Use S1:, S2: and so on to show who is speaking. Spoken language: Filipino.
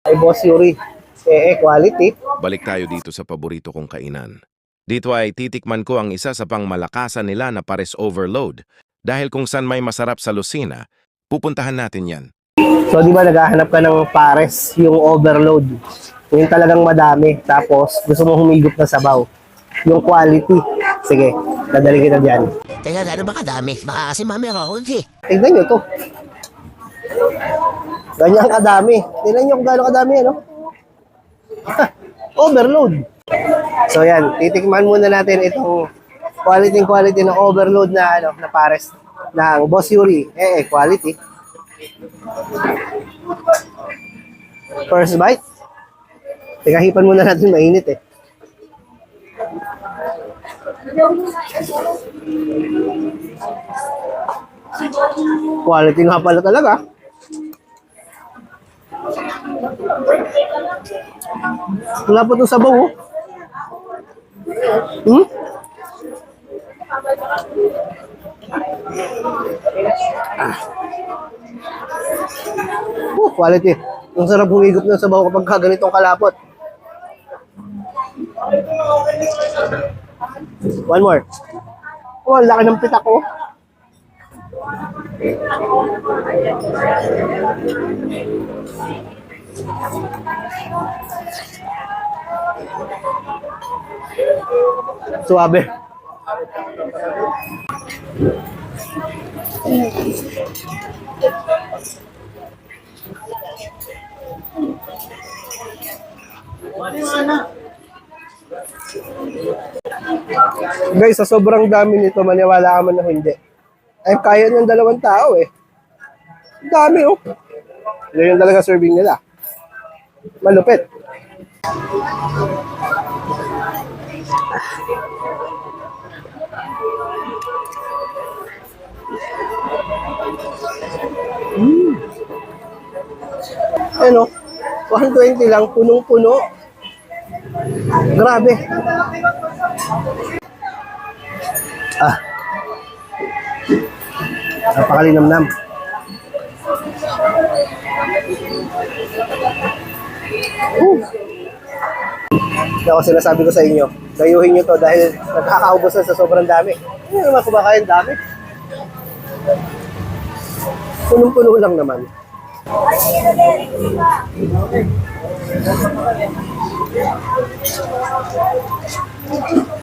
S1: ay Boss Yuri. Quality.
S2: Balik tayo dito sa paborito kong kainan. Dito ay titikman ko ang isa sa pangmalakasan nila na pares overload. Dahil kung saan may masarap sa Lucena, pupuntahan natin yan.
S1: So, di ba naghahanap ka ng pares, yung overload. Yung talagang madami. Tapos, gusto mo humigop na sabaw. Yung quality. Sige, dadali kita dyan.
S3: Teka, gano'n ba kadami? Baka kasi mami ako eh.
S1: Tignan nyo to. Ganyan kadami. Tignan nyo kung gano'ng kadami, ano? Overload. So yan, titikman muna natin itong quality na overload na na pares ng Boss Yuri. Quality. First bite. Teka, hipan muna natin, mainit eh. Quality nga pala talaga. Wala pa itong sabaw, oh. Quality. Ang sarap humigop ng sabaw kapag ganitong kalapot. One more. Oh, ang laki ng pitak ko. Suabe. Guys, sa sobrang dami nito, maniwala ka man na hindi. Ay, kaya ng 2 tao eh. Dami oh. Yan talaga serving nila. Malupit. Ano? 120 lang, punong-puno. Grabe. Napakalinamnam. Ako sinasabi ko sa inyo, gayuhin nyo to dahil nagkakaubos na sa sobrang dami. Hindi naman kumakain dami. Punong-puno lang naman.